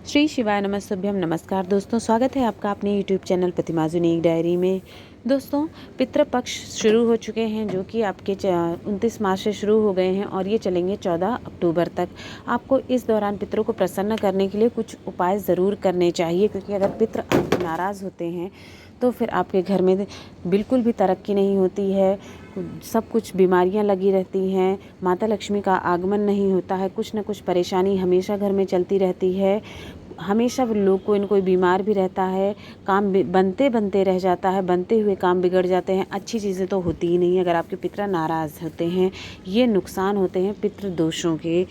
श्री शिवाय नमस्तुभ्यम। नमस्कार दोस्तों, स्वागत है आपका अपने यूट्यूब चैनल प्रतिमाज़ यूनिक डायरी में। दोस्तों, पितृपक्ष शुरू हो चुके हैं जो कि आपके 29 मार्च से शुरू हो गए हैं और ये चलेंगे 14 अक्टूबर तक। आपको इस दौरान पितरों को प्रसन्न करने के लिए कुछ उपाय ज़रूर करने चाहिए, क्योंकि अगर पितृ आपसे नाराज़ होते हैं तो फिर आपके घर में बिल्कुल भी तरक्की नहीं होती है, सब कुछ बीमारियां लगी रहती हैं, माता लक्ष्मी का आगमन नहीं होता है, कुछ न कुछ परेशानी हमेशा घर में चलती रहती है, हमेशा लोग कोई न कोई बीमार भी रहता है, काम बनते बनते रह जाता है, बनते हुए काम बिगड़ जाते हैं, अच्छी चीज़ें तो होती ही नहीं अगर आपके पितर नाराज़ होते हैं। ये नुकसान होते हैं पितृ दोषों के।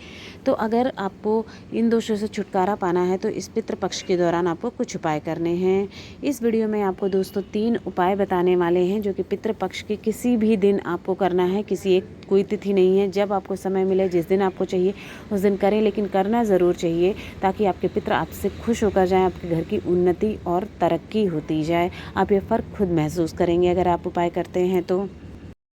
तो अगर आपको इन दोषों से छुटकारा पाना है तो इस पितृ पक्ष के दौरान आपको कुछ उपाय करने हैं। इस वीडियो में आपको दोस्तों 3 उपाय बताने वाले हैं जो कि पितृ पक्ष के किसी भी दिन आपको करना है। किसी एक कोई तिथि नहीं है, जब आपको समय मिले, जिस दिन आपको चाहिए उस दिन करें, लेकिन करना ज़रूर चाहिए ताकि आपके पितर आपसे खुश होकर जाएं, आपके घर की उन्नति और तरक्की होती जाए। आप ये फ़र्क खुद महसूस करेंगे अगर आप उपाय करते हैं तो।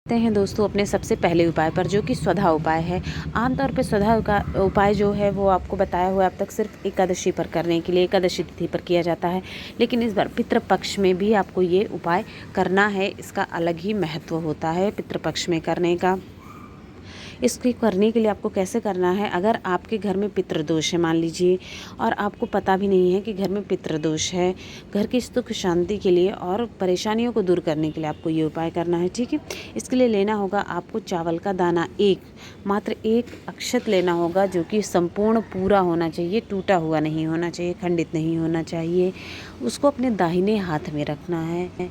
आते हैं दोस्तों अपने सबसे पहले उपाय पर, जो कि स्वधा उपाय है। आमतौर पे स्वधा का उपाय जो है वो आपको बताया हुआ है अब तक सिर्फ एकादशी पर करने के लिए, एकादशी तिथि पर किया जाता है, लेकिन इस बार पितृपक्ष में भी आपको ये उपाय करना है। इसका अलग ही महत्व होता है पितृपक्ष में करने का। इसके करने के लिए आपको कैसे करना है, अगर आपके घर में पितृदोष है मान लीजिए, और आपको पता भी नहीं है कि घर में पितृदोष है, घर की सुख शांति के लिए और परेशानियों को दूर करने के लिए आपको ये उपाय करना है। ठीक है, इसके लिए लेना होगा आपको चावल का दाना मात्र एक अक्षत लेना होगा, जो कि संपूर्ण पूरा होना चाहिए, टूटा हुआ नहीं होना चाहिए, खंडित नहीं होना चाहिए। उसको अपने दाहिने हाथ में रखना है।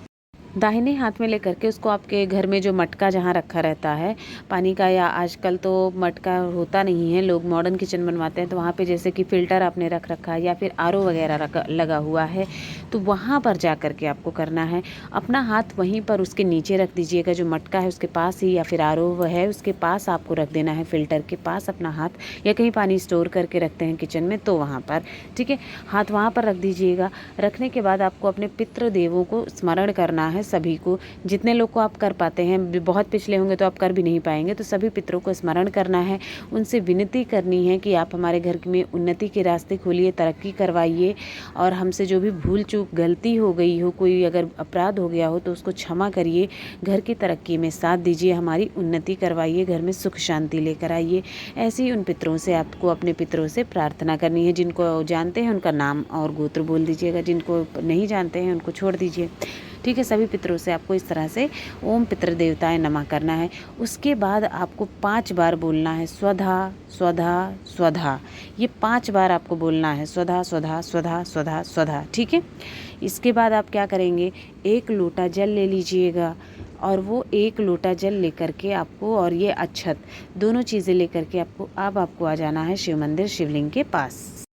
दाहिने हाथ में लेकर के उसको आपके घर में जो मटका जहाँ रखा रहता है पानी का, या आजकल तो मटका होता नहीं है, लोग मॉडर्न किचन बनवाते हैं, तो वहाँ पे जैसे कि फ़िल्टर आपने रख रखा है या फिर आरओ वगैरह लगा हुआ है, तो वहाँ पर जा कर के आपको करना है। अपना हाथ वहीं पर उसके नीचे रख दीजिएगा, जो मटका है उसके पास ही, या फिर आरओ है उसके पास आपको रख देना है, फ़िल्टर के पास अपना हाथ, या कहीं पानी स्टोर करके रखते हैं किचन में तो वहाँ पर। ठीक है, हाथ वहाँ पर रख दीजिएगा। रखने के बाद आपको अपने पितृदेवों को स्मरण करना है, सभी को, जितने लोग को आप कर पाते हैं, बहुत पिछले होंगे तो आप कर भी नहीं पाएंगे, तो सभी पितरों को स्मरण करना है, उनसे विनती करनी है कि आप हमारे घर में उन्नति के रास्ते खोलिए, तरक्की करवाइए, और हमसे जो भी भूल चूक गलती हो गई हो, कोई अगर अपराध हो गया हो तो उसको क्षमा करिए, घर की तरक्की में साथ दीजिए, हमारी उन्नति करवाइए, घर में सुख शांति लेकर आइए। ऐसे ही उन पितरों से आपको अपने पितरों से प्रार्थना करनी है। जिनको जानते हैं उनका नाम और गोत्र बोल दीजिएगा, जिनको नहीं जानते हैं उनको छोड़ दीजिए। ठीक है, सभी पितरों से आपको इस तरह से ओम पितृ देवताय नमः करना है। उसके बाद आपको 5 बार बोलना है स्वधा स्वधा स्वधा। ये 5 बार आपको बोलना है, स्वधा स्वधा स्वधा स्वधा स्वधा। ठीक है, इसके बाद आप क्या करेंगे, 1 लोटा जल ले लीजिएगा, और वो 1 लोटा जल लेकर के आपको, और ये अक्षत, दोनों चीज़ें लेकर के आपको आ जाना है शिव मंदिर, शिवलिंग के पास।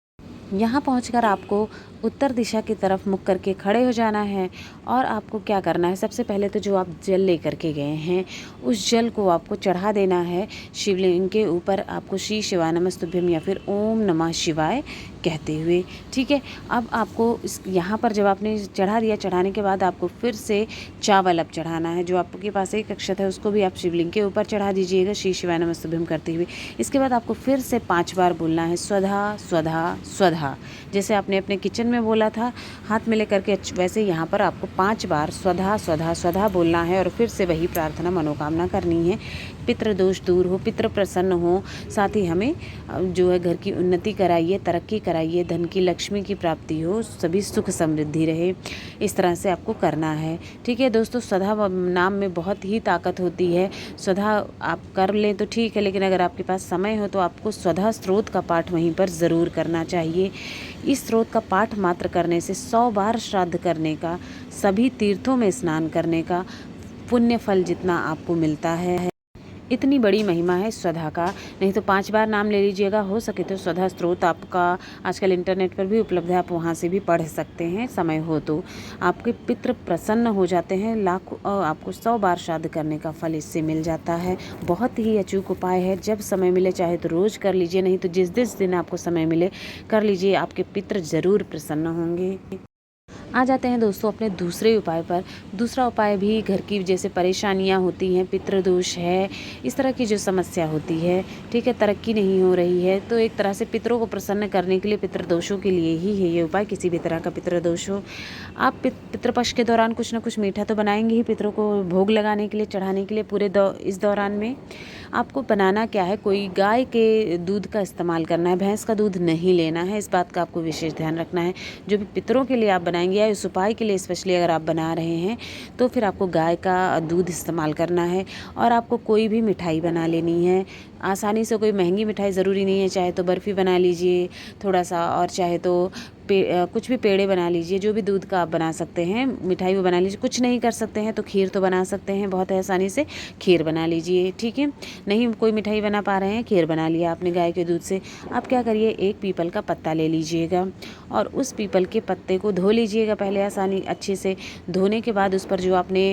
यहाँ पहुंचकर आपको उत्तर दिशा की तरफ मुख करके खड़े हो जाना है, और आपको क्या करना है, सबसे पहले तो जो आप जल लेकर के गए हैं उस जल को आपको चढ़ा देना है शिवलिंग के ऊपर। आपको श्री शिवाय नमस्तुभ्यम या फिर ओम नमः शिवाय कहते हुए। ठीक है, अब आपको यहाँ पर जब आपने चढ़ा दिया, चढ़ाने के बाद आपको फिर से चावल अब चढ़ाना है। जो आपके पास एक अक्षत है उसको भी आप शिवलिंग के ऊपर चढ़ा दीजिएगा श्री शिवाय नमस्तुभ्यम करते हुए। इसके बाद आपको फिर से 5 बार बोलना है स्वधा स्वधा स्वधा, जैसे आपने अपने किचन में बोला था हाथ में लेकर के, वैसे यहाँ पर आपको 5 बार स्वधा स्वधा स्वधा बोलना है, और फिर से वही प्रार्थना मनोकामना करनी है, पितृ दोष दूर हो, पितृ प्रसन्न हो, साथ ही हमें जो है घर की उन्नति कराइए, तरक्की कराइए, धन की लक्ष्मी की प्राप्ति हो, सभी सुख समृद्धि रहे। इस तरह से आपको करना है। ठीक है दोस्तों, स्वधा नाम में बहुत ही ताकत होती है। स्वधा आप कर लें तो ठीक है, लेकिन अगर आपके पास समय हो तो आपको स्वधा स्त्रोत का पाठ वहीं पर ज़रूर करना चाहिए। इस स्त्रोत का पाठ मात्र करने से 100 बार श्राद्ध करने का, सभी तीर्थों में स्नान करने का पुण्य फल जितना आपको मिलता है, इतनी बड़ी महिमा है स्वधा का। नहीं तो 5 बार नाम ले लीजिएगा, हो सके तो स्वधा स्त्रोत आपका आजकल इंटरनेट पर भी उपलब्ध है, आप वहाँ से भी पढ़ सकते हैं, समय हो तो। आपके पितृ प्रसन्न हो जाते हैं, आपको 100 बार श्राद्ध करने का फल इससे मिल जाता है। बहुत ही अचूक उपाय है, जब समय मिले चाहे तो रोज़ कर लीजिए, नहीं तो जिस जिस दिन आपको समय मिले कर लीजिए, आपके पितृ ज़रूर प्रसन्न होंगे। आ जाते हैं दोस्तों अपने दूसरे उपाय पर। दूसरा उपाय भी घर की जैसे परेशानियां होती हैं, पितृदोष है, इस तरह की जो समस्या होती है, ठीक है, तरक्की नहीं हो रही है, तो एक तरह से पितरों को प्रसन्न करने के लिए, पितृदोषों के लिए ही है ये उपाय। किसी भी तरह का पितृदोष हो, आप पितृपक्ष के दौरान कुछ ना कुछ मीठा तो बनाएंगे ही पितरों को भोग लगाने के लिए, चढ़ाने के लिए। पूरे इस दौरान में आपको बनाना क्या है, कोई गाय के दूध का इस्तेमाल करना है, भैंस का दूध नहीं लेना है। इस बात का आपको विशेष ध्यान रखना है। जो भी पितरों के लिए आप बनाएंगे या इस उपाय के लिए स्पेशली अगर आप बना रहे हैं, तो फिर आपको गाय का दूध इस्तेमाल करना है। और आपको कोई भी मिठाई बना लेनी है आसानी से। कोई महंगी मिठाई ज़रूरी नहीं है, चाहे तो बर्फ़ी बना लीजिए थोड़ा सा, और चाहे तो कुछ भी पेड़े बना लीजिए। जो भी दूध का आप बना सकते हैं मिठाई वो बना लीजिए। कुछ नहीं कर सकते हैं तो खीर तो बना सकते हैं, बहुत आसानी से खीर बना लीजिए, ठीक है। नहीं कोई मिठाई बना पा रहे हैं, खीर बना लिया आपने गाय के दूध से। आप क्या करिए, एक पीपल का पत्ता ले लीजिएगा और उस पीपल के पत्ते को धो लीजिएगा पहले आसानी अच्छे से। धोने के बाद उस पर जो आपने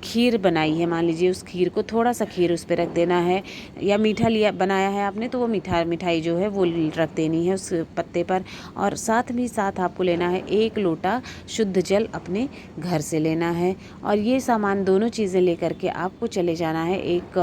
खीर बनाई है, मान लीजिए उस खीर को, थोड़ा सा खीर उस पर रख देना है। या मीठा लिया बनाया है आपने तो वो मिठाई जो है वो रख देनी है उस पत्ते पर। और साथ आपको लेना है 1 लोटा शुद्ध जल अपने घर से लेना है। और ये सामान दोनों चीज़ें लेकर के आपको चले जाना है एक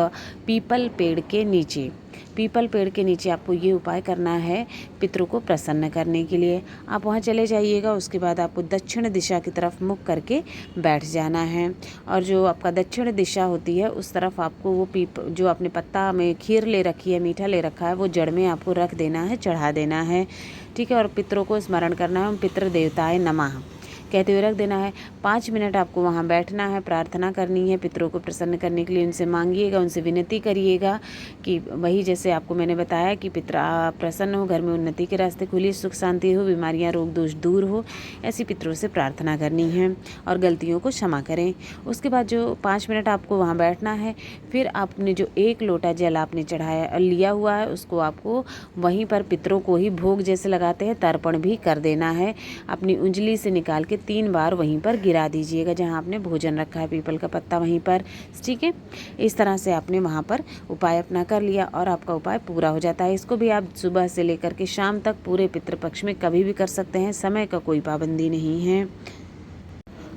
पीपल पेड़ के नीचे। पीपल पेड़ के नीचे आपको ये उपाय करना है पितरों को प्रसन्न करने के लिए। आप वहाँ चले जाइएगा। उसके बाद आपको दक्षिण दिशा की तरफ मुख करके बैठ जाना है। और जो आपका दक्षिण दिशा होती है उस तरफ आपको वो जो आपने पत्ता में खीर ले रखी है, मीठा ले रखा है, वो जड़ में आपको रख देना है, चढ़ा देना है, ठीक है। और पितरों को स्मरण करना है, पितृ देवताय नमः कहते हुए रख देना है। 5 मिनट आपको वहाँ बैठना है, प्रार्थना करनी है पितरों को प्रसन्न करने के लिए। उनसे मांगिएगा, उनसे विनती करिएगा कि वही जैसे आपको मैंने बताया कि पितर प्रसन्न हो, घर में उन्नति के रास्ते खुली, सुख शांति हो, बीमारियाँ रोग दोष दूर हो, ऐसी पितरों से प्रार्थना करनी है और गलतियों को क्षमा करें। उसके बाद जो 5 मिनट आपको वहाँ बैठना है, फिर आपने जो 1 लोटा जल आपने चढ़ाया लिया हुआ है उसको आपको वहीं पर पितरों को ही भोग जैसे लगाते हैं तर्पण भी कर देना है। अपनी उंगली से निकाल के 3 बार वहीं पर गिरा दीजिएगा जहां आपने भोजन रखा है, पीपल का पत्ता वहीं पर, ठीक है। इस तरह से आपने वहां पर उपाय अपना कर लिया और आपका उपाय पूरा हो जाता है। इसको भी आप सुबह से लेकर के शाम तक पूरे पितृपक्ष में कभी भी कर सकते हैं, समय का कोई पाबंदी नहीं है।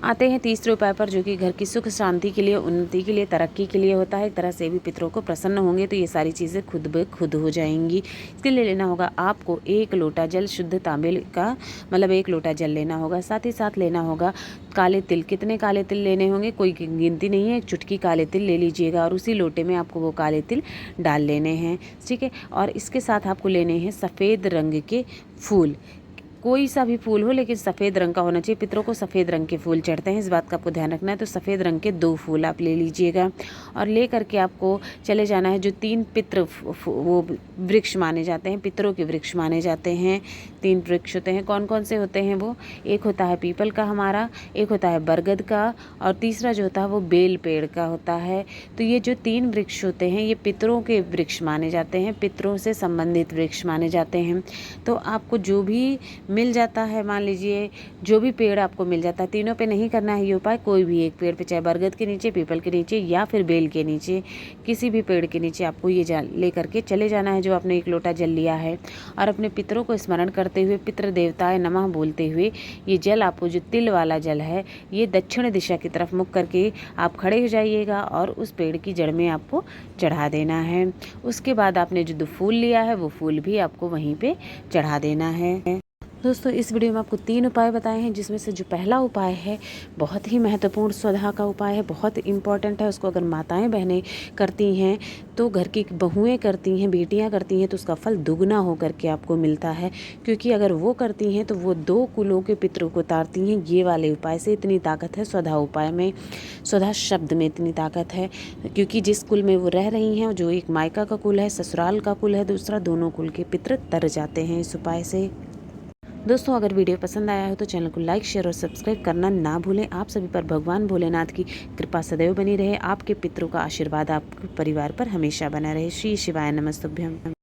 आते हैं तीसरे उपाय पर, जो कि घर की सुख शांति के लिए, उन्नति के लिए, तरक्की के लिए होता है। एक तरह से भी पितरों को प्रसन्न होंगे तो ये सारी चीज़ें खुद ब खुद हो जाएंगी। इसके लिए लेना होगा आपको 1 लोटा जल, शुद्ध तांबे का, मतलब 1 लोटा जल लेना होगा। साथ ही साथ लेना होगा काले तिल। कितने काले तिल लेने होंगे कोई गिनती नहीं है, एक चुटकी काले तिल ले लीजिएगा और उसी लोटे में आपको वो काले तिल डाल लेने हैं, ठीक है। और इसके साथ आपको लेने हैं सफ़ेद रंग के फूल। कोई सा भी फूल हो लेकिन सफ़ेद रंग का होना चाहिए। पितरों को सफ़ेद रंग के फूल चढ़ते हैं, इस बात का आपको ध्यान रखना है। तो सफ़ेद रंग के 2 फूल आप ले लीजिएगा और ले करके आपको चले जाना है। जो 3 पितृ वो वृक्ष माने जाते हैं, पितरों के वृक्ष माने जाते हैं, 3 वृक्ष होते हैं। कौन कौन से होते हैं वो? एक होता है पीपल का हमारा, एक होता है बरगद का, और तीसरा जो होता है वो बेल पेड़ का होता है। तो ये जो 3 वृक्ष होते हैं ये पितरों के वृक्ष माने जाते हैं, पितरों से संबंधित वृक्ष माने जाते हैं। तो आपको जो भी मिल जाता है, मान लीजिए जो भी पेड़ आपको मिल जाता है, तीनों पे नहीं करना है ये उपाय, कोई भी एक पेड़ पे, चाहे बरगद के नीचे, पीपल के नीचे या फिर बेल के नीचे, किसी भी पेड़ के नीचे आपको ये जल ले करके चले जाना है जो आपने 1 लोटा जल लिया है। और अपने पितरों को स्मरण करते हुए, पितृ देवताय नमः बोलते हुए, ये जल आपको जो तिल वाला जल है ये दक्षिण दिशा की तरफ मुख करके आप खड़े हो जाइएगा और उस पेड़ की जड़ में आपको चढ़ा देना है। उसके बाद आपने जो 2 फूल लिया है वो फूल भी आपको वहीं पे चढ़ा देना है। दोस्तों इस वीडियो में आपको 3 उपाय बताए हैं, जिसमें से जो पहला उपाय है बहुत ही महत्वपूर्ण स्वधा का उपाय है, बहुत इम्पॉर्टेंट है। उसको अगर माताएं बहनें करती हैं तो घर की बहुएं करती हैं, बेटियां करती हैं तो उसका फल दुगना हो करके आपको मिलता है। क्योंकि अगर वो करती हैं तो वो 2 कुलों के पितरों को तारती हैं। ये वाले उपाय से इतनी ताकत है, स्वधा उपाय में, स्वधा शब्द में इतनी ताकत है। क्योंकि जिस कुल में वो रह रही हैं, जो एक मायका का कुल है, ससुराल का कुल है दूसरा, दोनों कुल के पितर तर जाते हैं इस उपाय से। दोस्तों अगर वीडियो पसंद आया हो तो चैनल को लाइक, शेयर और सब्सक्राइब करना ना भूलें। आप सभी पर भगवान भोलेनाथ की कृपा सदैव बनी रहे, आपके पितरों का आशीर्वाद आपके परिवार पर हमेशा बना रहे। श्री शिवाय नमस्तुभ्यम।